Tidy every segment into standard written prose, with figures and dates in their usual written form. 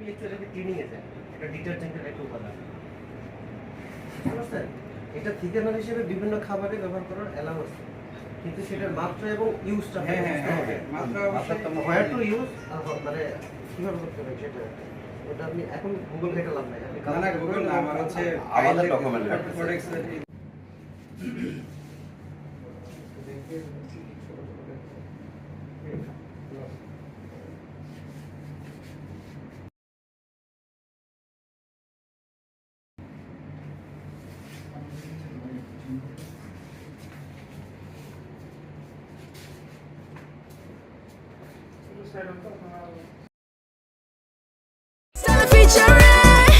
Actually cleaning এ যায়, এটা ডিটারজেন্টের একটা উপাদান, বুঝছেন? এটা থিকেনার হিসেবে বিভিন্ন খাবারে ব্যবহার করার অ্যালাউ আছে, কিন্তু সেটার মাত্রা এবং ইউজটা মাত্রা হোয়ার টু ইউজ, মানে কিভাবে করতে হবে সেটা ওটা আপনি এখন গুগল ঘেটে লাভ নাই, আপনি না গুগল না, আমার হচ্ছে আমাদের document products Stella featuring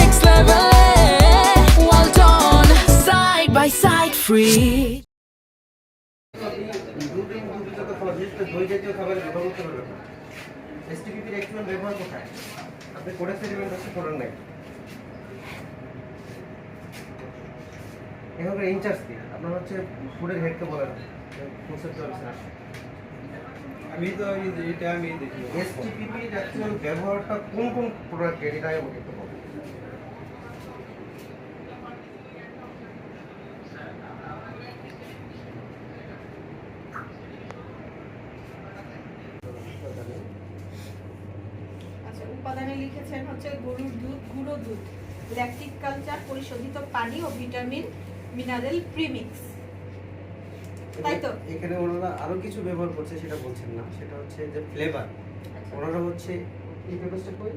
next level, well done, side by side, free. দই জাতীয় খাবার ব্যবহার করতে পারবেন না। এসটিপিপির অ্যাকচুয়াল ব্যবহার কোথায়? আপনি কোডেক্স এলিমেন্ট আছে, করেন নাই। এখানকার ইনচার্জ কি? আপনার হচ্ছে ফুডের হেডকে বলেন, কনসেপ্টুয়াল স্যার। আমি তো এটা আমি দেখি এসটিপিপির অ্যাকচুয়াল ব্যবহারটা কোন কোন প্রোডাক্টে, এটা আমাকে একটু বলুন। আচ্ছা, উপাদানে লিখেছেন হচ্ছে গরুর দুধ, গুঁড়ো দুধ, ল্যাকটিক কালচার, পরিশোধিত পানি ও ভিটামিন মিনারেল প্রিমিক্স, তাই তো? এখানে ওনারা আরো কিছু ব্যবহার করছে, সেটা বলছেন না, সেটা হচ্ছে যে ফ্লেভার। ওনারা হচ্ছে এই পেপারটা কই,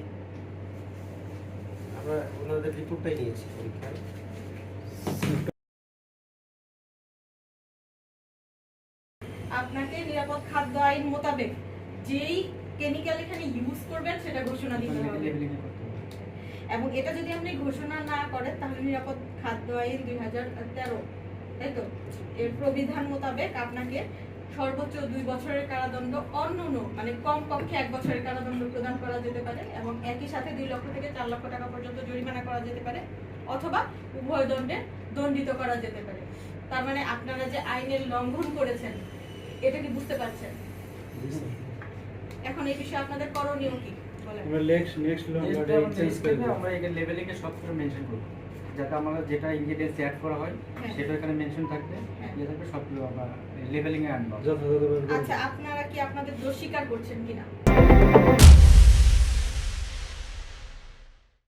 আমরা ওনাদের রিপোর্টটাই নিয়েছি পরীক্ষায়। আপনাকে নিরাপদ খাদ্য আইন মোতাবেক যেই কেমিক্যাল এখানে ইউজ করবেন সেটা ঘোষণা দিতে হবে, এবং এটা যদি আপনি ঘোষণা না করেন তাহলে নিরাপদ খাদ্য আইন 2013, তাই তো, এর প্রবিধান মোতাবেক আপনাকে সর্বোচ্চ 2 বছরের কারাদণ্ড, অন্যূন মানে কম পক্ষে 1 বছরের কারাদণ্ড প্রদান করা যেতে পারে, এবং একই সাথে 2 লক্ষ থেকে 4 লক্ষ টাকা পর্যন্ত জরিমানা করা যেতে পারে, অথবা উভয় দণ্ডে দণ্ডিত করা যেতে পারে। তার মানে আপনারা যে আইনের লঙ্ঘন করেছেন এটা কি বুঝতে পারছেন? এখন এই বিষয়ে আপনাদের করণীয় কি বলেন? আমরা নেক্সট আমরা এখানে লেবেলিং এ সবকিছু মেনশন করব, যাতে আমরা যেটা ইনগ্রেডিয়েন্টস অ্যাড করা হয় সেটা এখানে মেনশন থাকবে, ইয়ে থাকবে, সবগুলো আমরা লেবেলিং এ আনবো। আচ্ছা, আপনারা কি আপনাদের দোষ স্বীকার করছেন কিনা?